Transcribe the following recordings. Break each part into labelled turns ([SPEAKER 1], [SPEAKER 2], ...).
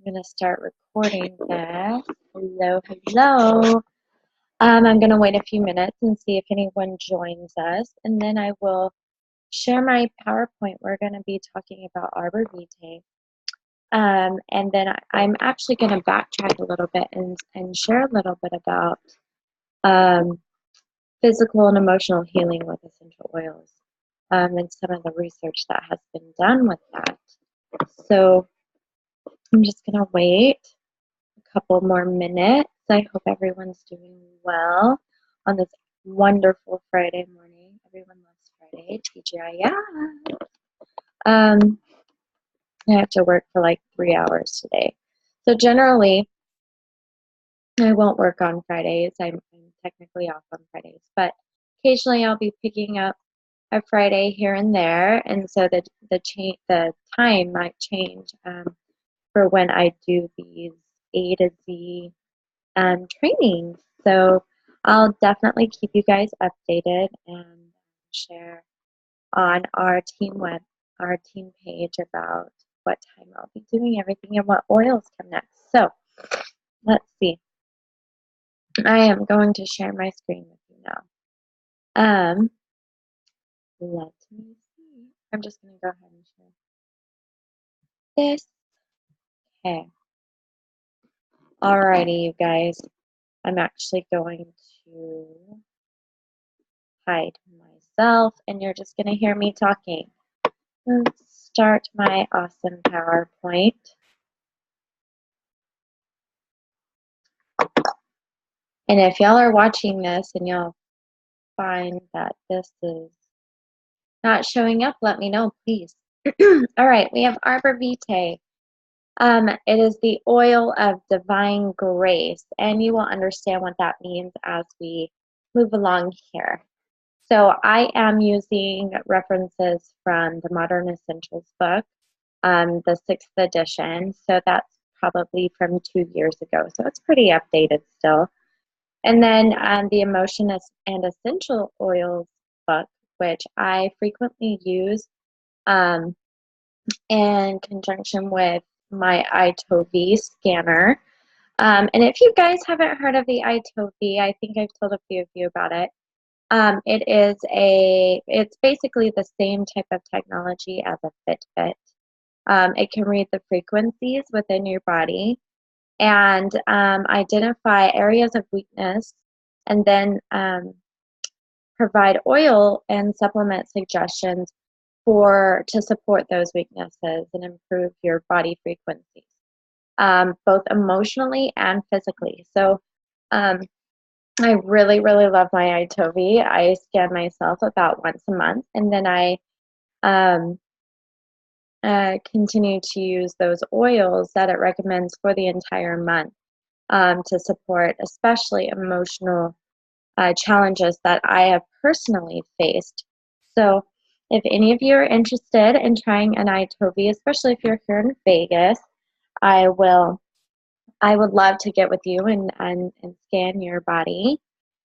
[SPEAKER 1] I'm going to start recording this. Hello, hello. I'm going to wait a few minutes and see if anyone joins us, and then I will share my PowerPoint. We're going to be talking about Arborvitae. And then I'm actually going to backtrack a little bit and share a little bit about physical and emotional healing with essential oils and some of the research that has been done with that. So I'm just going to wait a couple more minutes. I hope everyone's doing well on this wonderful Friday morning. Everyone loves Friday. TGIF. I have to work for like 3 hours today. So generally, I won't work on Fridays. I'm technically off on Fridays, but occasionally I'll be picking up a Friday here and there, and so the time might change for when I do these A to Z trainings. So I'll definitely keep you guys updated and share on our team page about what time I'll be doing everything and what oils come next. So let's see. I am going to share my screen with you now. Let me see. I'm just going to go ahead and share this. Okay. Alrighty, you guys. I'm actually going to hide myself, and you're just going to hear me talking. Let's start my awesome PowerPoint. And if y'all are watching this and y'all find that this is not showing up, let me know, please. All right, we have Arborvitae. It is the oil of divine grace, and you will understand what that means as we move along here. So I am using references from the Modern Essentials book, the 6th edition. So that's probably from 2 years ago. So it's pretty updated still. And then the Emotion and Essential Oils book, which I frequently use in conjunction with my iTovi scanner. And if you guys haven't heard of the iTovi, I think I've told a few of you about it. It's basically the same type of technology as a Fitbit. It can read the frequencies within your body and identify areas of weakness, and then provide oil and supplement suggestions to support those weaknesses and improve your body frequencies, both emotionally and physically. So I really, really love my iTovi. I scan myself about once a month, and then I continue to use those oils that it recommends for the entire month to support especially emotional challenges that I have personally faced. So if any of you are interested in trying an iTovi, especially if you're here in Vegas, I would love to get with you and scan your body.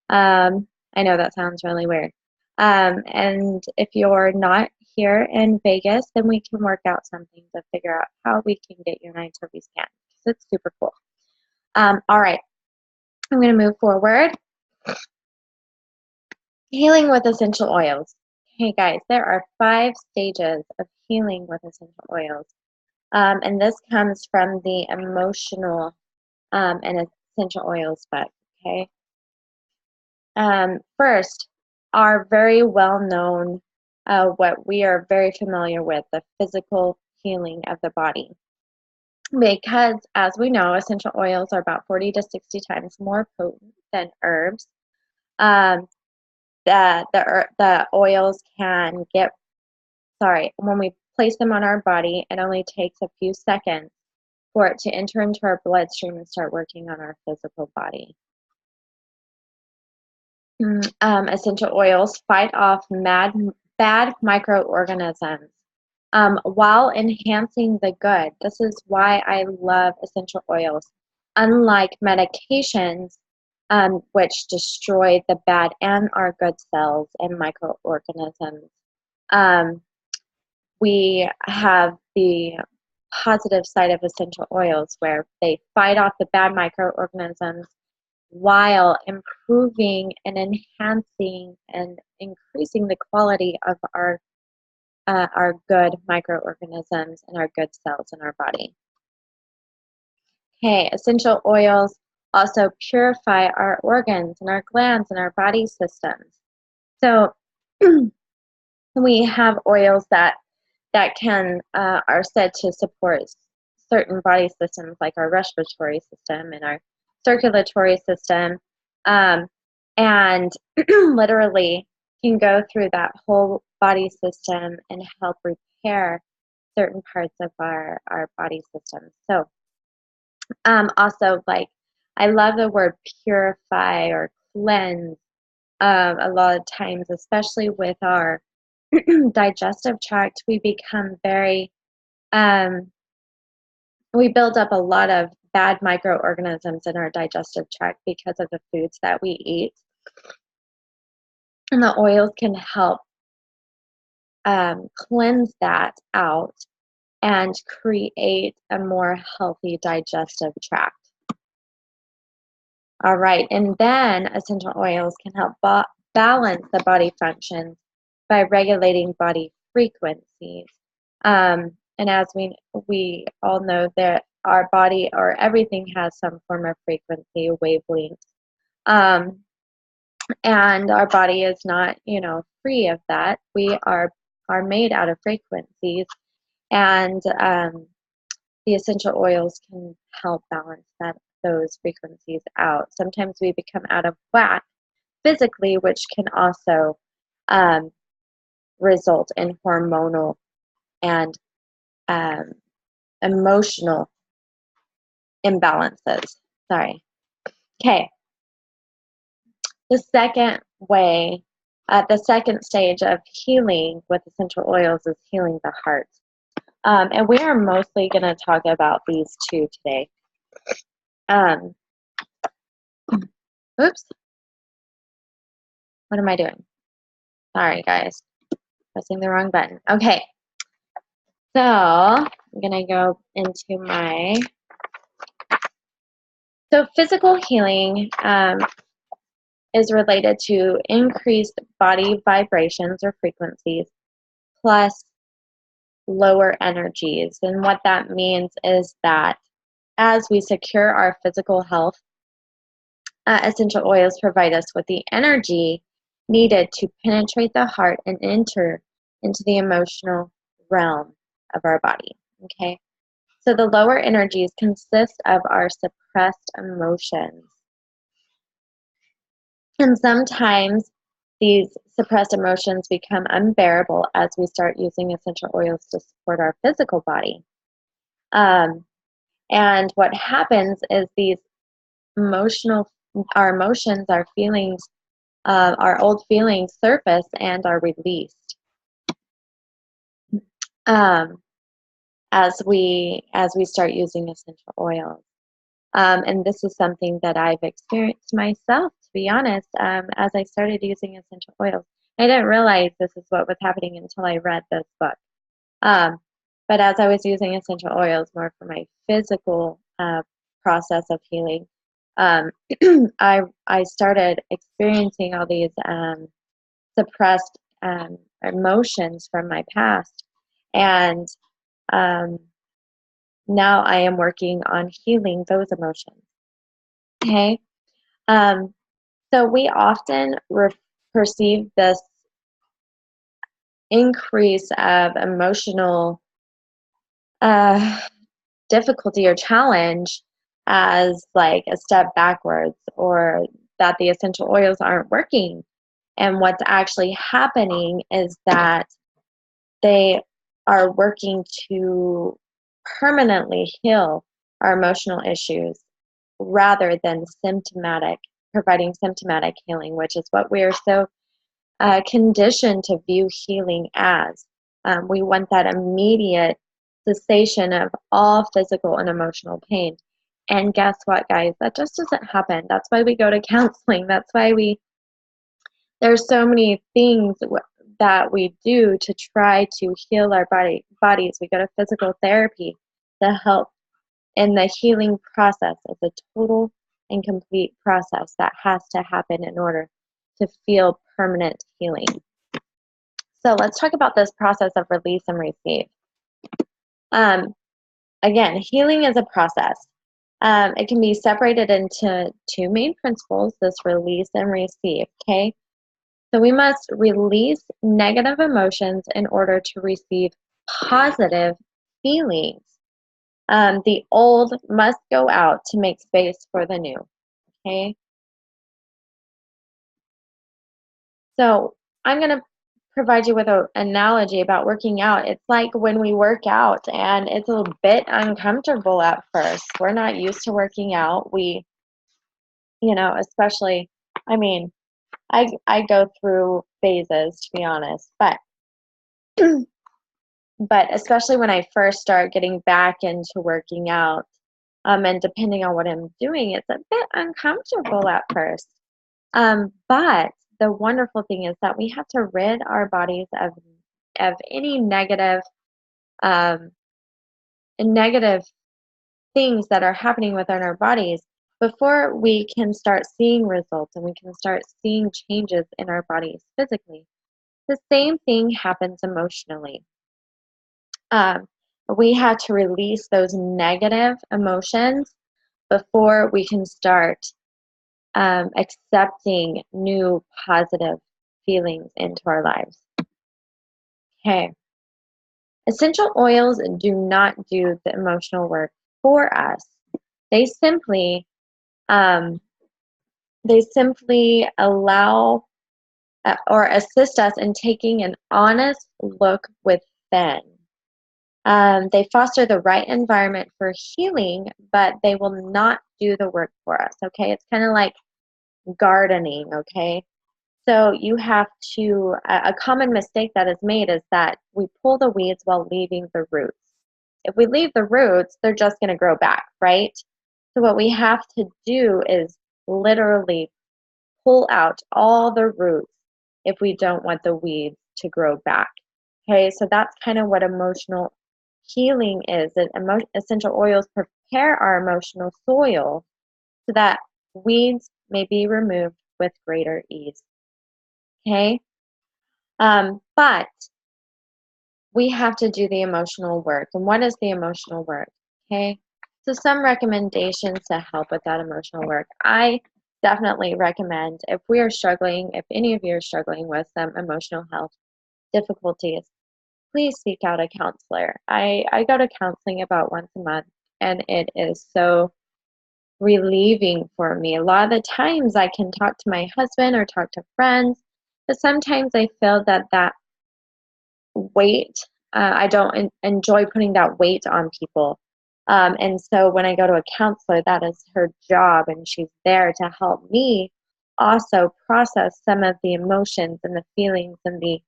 [SPEAKER 1] I know that sounds really weird. And if you're not here in Vegas, then we can work out something to figure out how we can get you an iTovi scan, because it's super cool. All right, I'm going to move forward. Healing with essential oils. Hey guys, there are 5 stages of healing with essential oils. And this comes from the Emotional and Essential Oils book, okay? First, our very well-known, what we are very familiar with, the physical healing of the body. Because, as we know, essential oils are about 40 to 60 times more potent than herbs. The oils can when we place them on our body, it only takes a few seconds for it to enter into our bloodstream and start working on our physical body. Essential oils fight off bad microorganisms while enhancing the good. This is why I love essential oils. Unlike medications, which destroy the bad and our good cells and microorganisms, we have the positive side of essential oils, where they fight off the bad microorganisms while improving and enhancing and increasing the quality of our good microorganisms and our good cells in our body. Okay, essential oils also purify our organs and our glands and our body systems. So we have oils that can are said to support certain body systems, like our respiratory system and our circulatory system, and literally can go through that whole body system and help repair certain parts of our body system. So also, like, I love the word purify or cleanse a lot of times, especially with our digestive tract. We become very, we build up a lot of bad microorganisms in our digestive tract because of the foods that we eat. And the oils can help cleanse that out and create a more healthy digestive tract. All right, and then essential oils can help balance the body functions by regulating body frequencies. And as we all know, that our body, or everything, has some form of frequency, wavelength. And our body is not, free of that. We are made out of frequencies, and the essential oils can help balance those frequencies out. Sometimes we become out of whack physically, which can also result in hormonal and emotional imbalances. Sorry. Okay. The second way, the second stage of healing with essential oils is healing the heart. And we are mostly going to talk about these two today. Oops. What am I doing? Sorry, guys. Pressing the wrong button. Okay. So I'm going to go into my... So physical healing is related to increased body vibrations or frequencies plus lower energies. And what that means is that as we secure our physical health, essential oils provide us with the energy needed to penetrate the heart and enter into the emotional realm of our body. Okay, so the lower energies consist of our suppressed emotions. And sometimes these suppressed emotions become unbearable as we start using essential oils to support our physical body. And what happens is our emotions, our feelings, our old feelings surface and are released as we start using essential oils. And this is something that I've experienced myself, to be honest, as I started using essential oils. I didn't realize this is what was happening until I read this book. But as I was using essential oils more for my physical process of healing, I started experiencing all these suppressed emotions from my past. And now I am working on healing those emotions. Okay? So we often perceive this increase of emotional difficulty or challenge as like a step backwards, or that the essential oils aren't working. And what's actually happening is that they are working to permanently heal our emotional issues rather than providing symptomatic healing, which is what we are so conditioned to view healing as. We want that immediate cessation of all physical and emotional pain. And guess what, guys? That just doesn't happen. That's why we go to counseling. That's why there's so many things that we do to try to heal our bodies. We go to physical therapy. the help in the healing process. It's a total and complete process that has to happen in order to feel permanent healing. So let's talk about this process of release and receive. Again, healing is a process. It can be separated into two main principles, this release and receive, okay? So we must release negative emotions in order to receive positive feelings. The old must go out to make space for the new, okay? So I'm going to provide you with an analogy about working out. It's like when we work out and it's a bit uncomfortable at first. We're not used to working out. Especially, I mean, I go through phases, to be honest, but especially when I first start getting back into working out, and depending on what I'm doing, it's a bit uncomfortable at first. But the wonderful thing is that we have to rid our bodies of any negative things that are happening within our bodies before we can start seeing results and we can start seeing changes in our bodies physically. The same thing happens emotionally. We have to release those negative emotions before we can start accepting new positive feelings into our lives. Okay. Essential oils do not do the emotional work for us. They simply allow or assist us in taking an honest look within. They foster the right environment for healing, but they will not do the work for us. Okay, it's kind of like gardening. Okay, so you have to. A common mistake that is made is that we pull the weeds while leaving the roots. If we leave the roots, they're just going to grow back, right? So what we have to do is literally pull out all the roots if we don't want the weeds to grow back. Okay, so that's kind of what emotional healing is. That essential oils prepare our emotional soil so that weeds may be removed with greater ease. Okay, but we have to do the emotional work. And what is the emotional work? Okay, so some recommendations to help with that emotional work. I definitely recommend if any of you are struggling with some emotional health difficulties, please seek out a counselor. I go to counseling about once a month, and it is so relieving for me. A lot of the times I can talk to my husband or talk to friends, but sometimes I feel that weight, I don't enjoy putting that weight on people. And so when I go to a counselor, that is her job, and she's there to help me also process some of the emotions and the feelings and the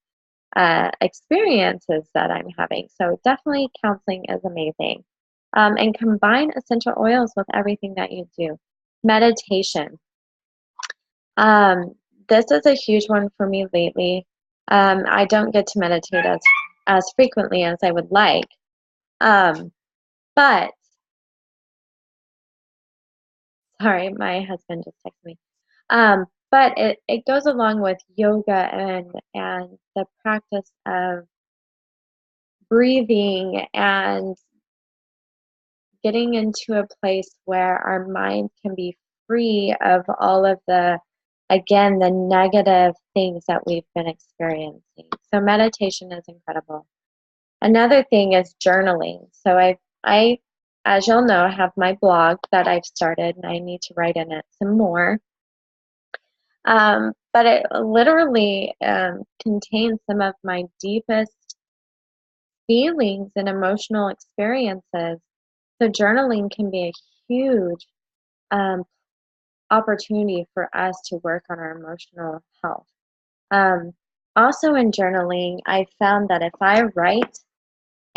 [SPEAKER 1] experiences that I'm having. So definitely counseling is amazing. And combine essential oils with everything that you do. Meditation. This is a huge one for me lately. I don't get to meditate as frequently as I would like. But, sorry, my husband just texted me. But it goes along with yoga and the practice of breathing and getting into a place where our mind can be free of all of the negative things that we've been experiencing. So meditation is incredible. Another thing is journaling. So I, as you'll know, have my blog that I've started, and I need to write in it some more. But it literally contains some of my deepest feelings and emotional experiences. So journaling can be a huge opportunity for us to work on our emotional health. Also in journaling, I found that if I write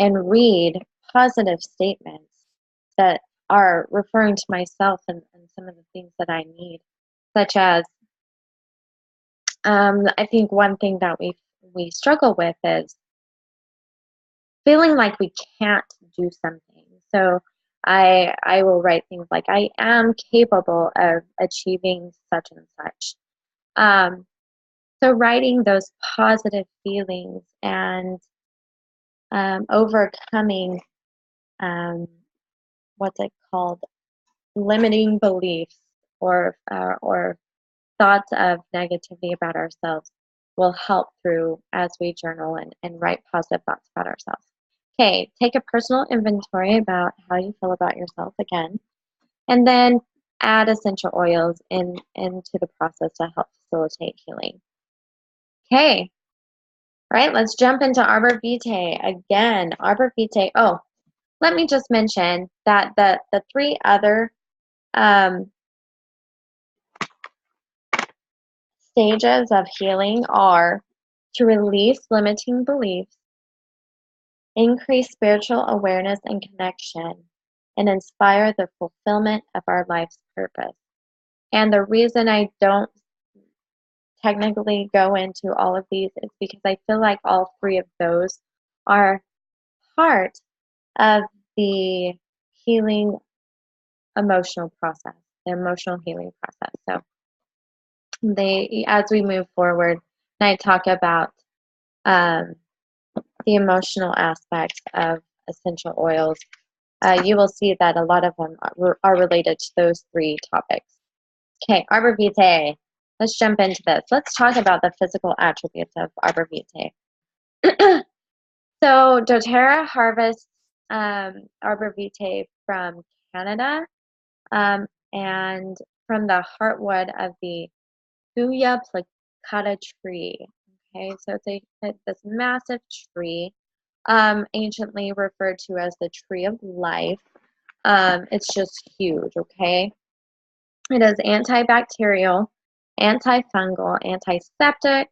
[SPEAKER 1] and read positive statements that are referring to myself and some of the things that I need, such as I think one thing that we struggle with is feeling like we can't do something. So I will write things like, I am capable of achieving such and such. So writing those positive feelings and overcoming, what's it called, limiting beliefs or thoughts of negativity about ourselves will help through as we journal and write positive thoughts about ourselves. Okay, take a personal inventory about how you feel about yourself again, and then add essential oils into the process to help facilitate healing. Okay, all right, let's jump into Arborvitae again. Arborvitae. Oh, let me just mention that the three other stages of healing are to release limiting beliefs, increase spiritual awareness and connection, and inspire the fulfillment of our life's purpose. And the reason I don't technically go into all of these is because I feel like all three of those are part of the healing emotional process, the emotional healing process. So as we move forward, and I talk about um, the emotional aspects of essential oils, you will see that a lot of them are related to those three topics. Okay, Arborvitae. Let's jump into this. Let's talk about the physical attributes of Arborvitae. So doTERRA harvests Arborvitae from Canada and from the heartwood of the Thuya plicata tree. Okay, so it's this massive tree, anciently referred to as the tree of life. It's just huge, okay? It is antibacterial, antifungal, antiseptic,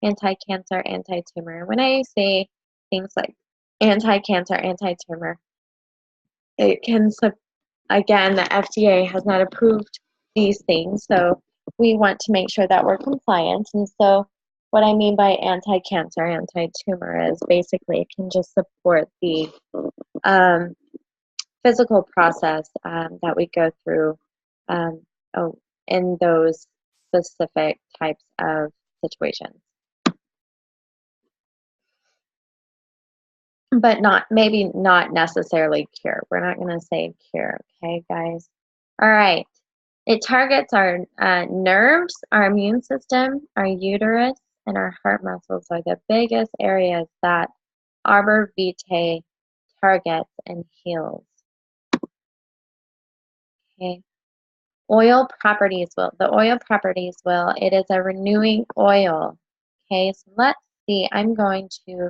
[SPEAKER 1] anti-cancer, anti-tumor. When I say things like anti-cancer, anti-tumor, it can, again, the FDA has not approved these things, so we want to make sure that we're compliant. And so what I mean by anti-cancer, anti-tumor is basically it can just support the physical process that we go through in those specific types of situations. But maybe not necessarily cure. We're not going to say cure, okay, guys? All right. It targets our nerves, our immune system, our uterus, and our heart muscles are the biggest areas that Arborvitae targets and heals. Okay. Oil properties will. The oil properties will. It is a renewing oil. Okay, so let's see. I'm going to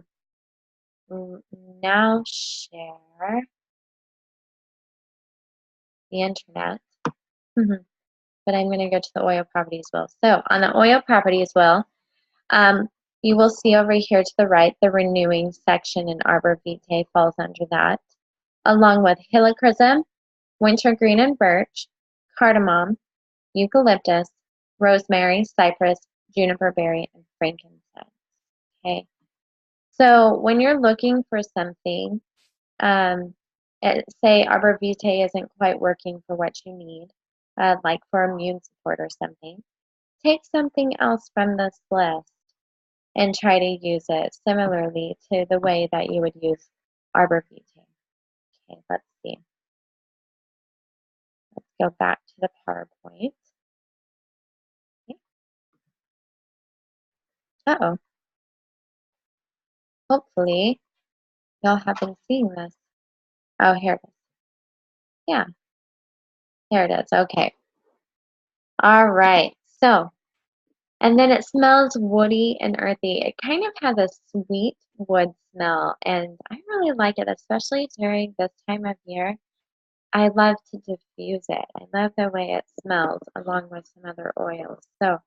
[SPEAKER 1] now share the internet. But I'm going to go to the oil properties wheel. So on the oil properties wheel, you will see over here to the right, the renewing section in Arborvitae falls under that, along with helichrysum, wintergreen and birch, cardamom, eucalyptus, rosemary, cypress, juniper berry, and frankincense. Okay. So when you're looking for something, say Arborvitae isn't quite working for what you need, like for immune support or something, take something else from this list and try to use it similarly to the way that you would use Arborvitae. Okay, let's see. Let's go back to the PowerPoint. Okay. Uh-oh. Hopefully, y'all have been seeing this. Oh, here it is. Yeah, here it is. Okay. All right. So, and then it smells woody and earthy. It kind of has a sweet wood smell, and I really like it, especially during this time of year. I love to diffuse it. I love the way it smells along with some other oils. So,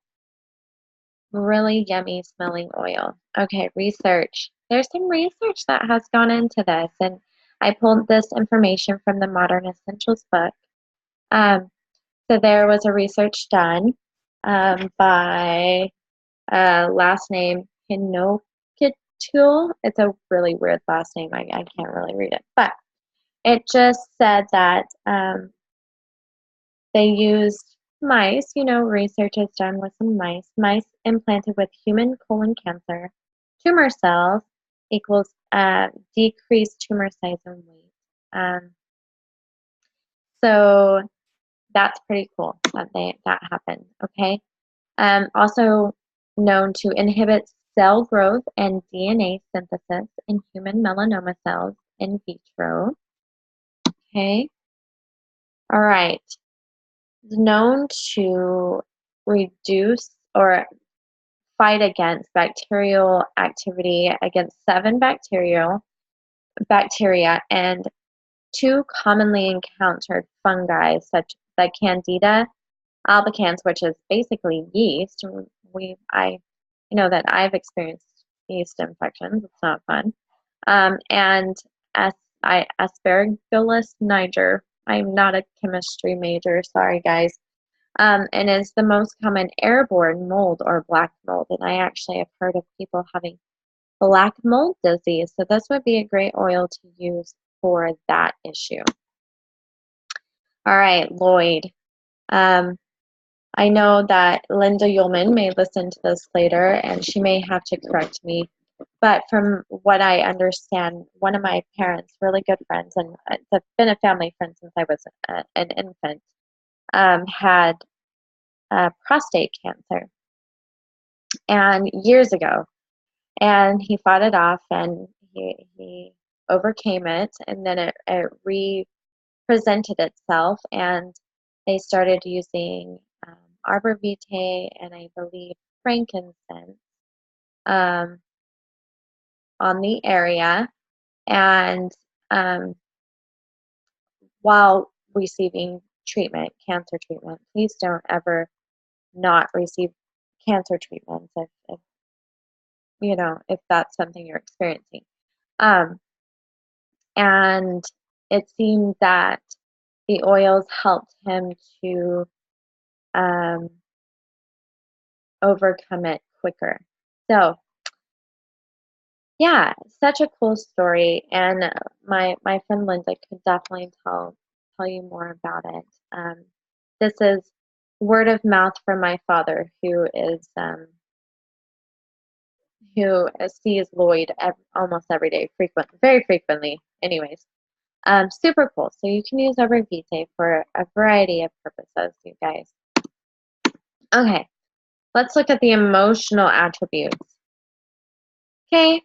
[SPEAKER 1] really yummy smelling oil. Okay, research. There's some research that has gone into this, and I pulled this information from the Modern Essentials book. So there was a research done by last name Hinokitul. It's a really weird last name. I can't really read it. But it just said that they used mice, research is done with some mice implanted with human colon cancer. Tumor cells equals decreased tumor size and weight. So that's pretty cool that happened. Okay. Also known to inhibit cell growth and DNA synthesis in human melanoma cells in vitro. Okay. All right. It's known to reduce or fight against bacterial activity against 7 bacteria and 2 commonly encountered fungi such the Candida albicans, which is basically yeast. I know that I've experienced yeast infections. It's not fun. And Aspergillus niger. I'm not a chemistry major. Sorry, guys. And is the most common airborne mold or black mold. And I actually have heard of people having black mold disease. So this would be a great oil to use for that issue. All right, Lloyd. I know that Linda Ullman may listen to this later and she may have to correct me. But from what I understand, one of my parents, really good friends, and it's been a family friend since I was an infant, had prostate cancer and years ago. And he fought it off and he overcame it. And then it represented itself. And they started using Arborvitae and I believe frankincense on the area. And while receiving treatment, cancer treatment, please don't ever not receive cancer treatments if that's something you're experiencing. And it seemed that the oils helped him to overcome it quicker. So yeah, such a cool story, and my friend Linda could definitely tell you more about it. This is word of mouth from my father, who sees Lloyd almost every day, very frequently. Anyways, super cool. So you can use Arborvitae for a variety of purposes, you guys. Okay, let's look at the emotional attributes. Okay,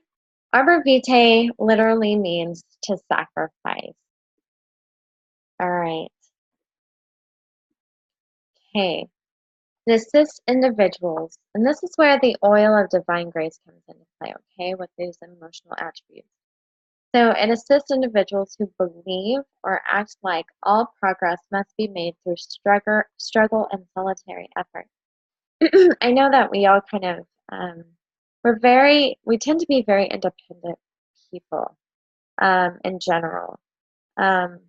[SPEAKER 1] Arborvitae literally means to sacrifice. All right. Okay. It assists individuals, and this is where the oil of divine grace comes into play, okay, with these emotional attributes. So it assists individuals who believe or act like all progress must be made through struggle and solitary effort. I know that we all kind of, we tend to be very independent people in general. And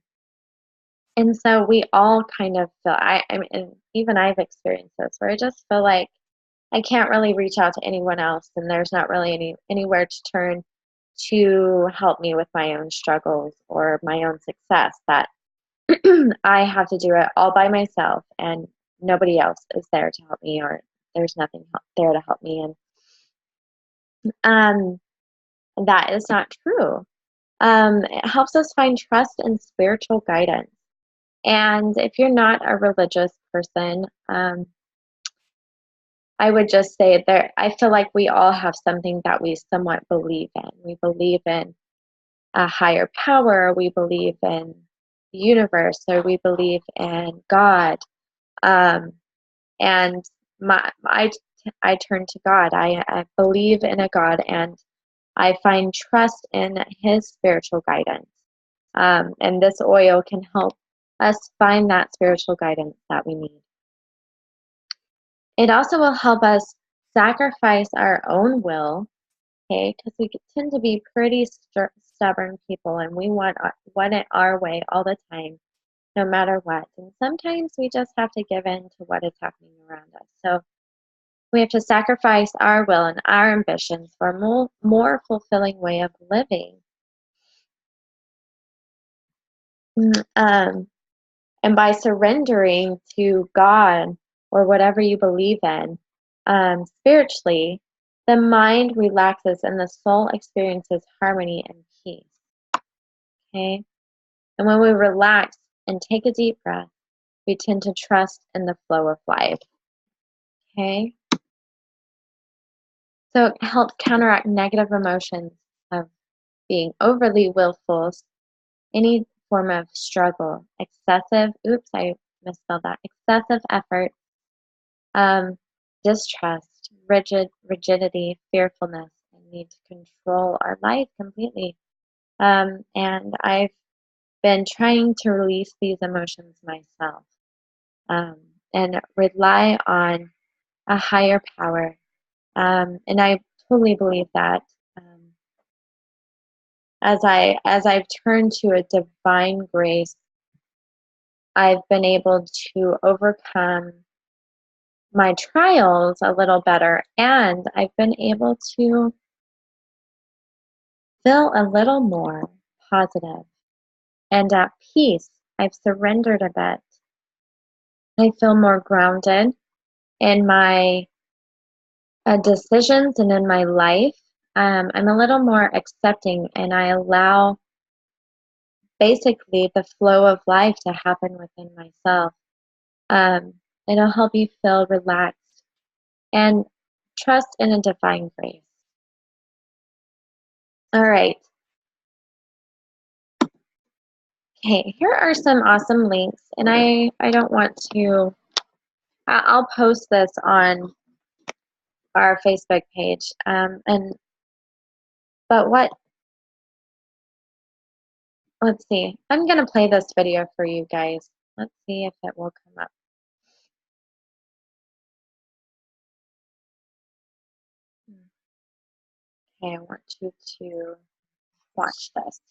[SPEAKER 1] so we all kind of feel, I mean, and even I've experienced this, where I just feel like I can't really reach out to anyone else, and there's not really anywhere to turn to help me with my own struggles or my own success, that I have to do it all by myself, and nobody else is there to help me, or there's nothing there to help me. And that is not true. It helps us find trust and spiritual guidance. And if you're not a religious person, I would just say that I feel like we all have something that we somewhat believe in. We believe in a higher power, we believe in the universe, or we believe in God. And I turn to God. I believe in a God, and I find trust in His spiritual guidance. And this oil can help us find that spiritual guidance that we need. It also will help us sacrifice our own will, okay, because we tend to be pretty stubborn people, and we want it our way all the time, no matter what. And sometimes we just have to give in to what is happening around us. So we have to sacrifice our will and our ambitions for a more fulfilling way of living. Um, and by surrendering to God or whatever you believe in, spiritually, the mind relaxes and the soul experiences harmony and peace. Okay? And when we relax and take a deep breath, we tend to trust in the flow of life. Okay? So it helps counteract negative emotions of being overly willful, any form of struggle, excessive, oops, I misspelled that, excessive effort, um, distrust, rigidity, fearfulness, and need to control our life completely. And I've been trying to release these emotions myself, um, and rely on a higher power. And I totally believe that. Um, as I've turned to a divine grace, I've been able to overcome my trials a little better, and I've been able to feel a little more positive and at peace. I've surrendered a bit. I feel more grounded in my decisions and in my life. I'm a little more accepting, and I allow basically the flow of life to happen within myself. Um, it'll help you feel relaxed and trust in a divine grace. All right. Okay, here are some awesome links, and I don't want to. I'll post this on our Facebook page. And but what? Let's see. I'm gonna play this video for you guys. Let's see if it will come up. Okay, I want you to watch this.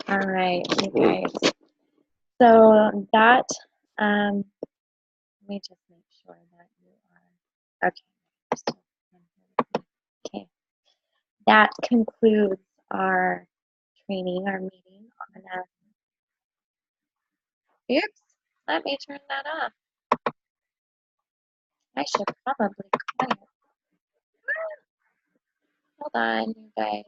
[SPEAKER 1] All right, you guys. So that, let me just make sure that you are, okay. Okay, that concludes our training, our meeting on oops, let me turn that off. I should probably quiet. Hold on, you guys.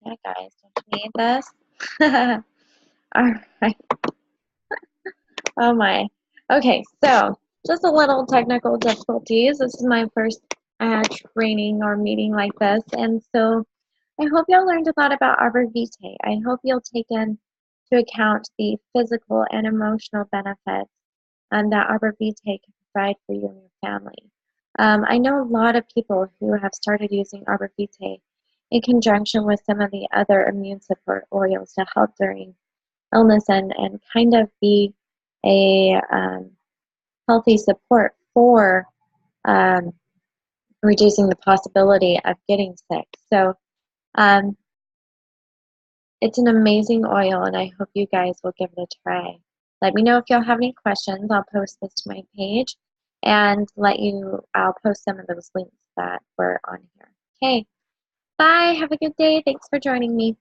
[SPEAKER 1] Yeah, guys, don't you need this? All right. Oh my. Okay, so just a little technical difficulties. This is my first training or meeting like this, and so I hope y'all learned a lot about Arborvitae. I hope you'll take into account the physical and emotional benefits that Arborvitae can provide for you and your family. I know a lot of people who have started using Arborvitae in conjunction with some of the other immune support oils to help during illness and kind of be a healthy support for um, reducing the possibility of getting sick. So um, it's an amazing oil, and I hope you guys will give it a try. Let me know if y'all have any questions. I'll post this to my page and I'll post some of those links that were on here. Okay, bye. Have a good day. Thanks for joining me.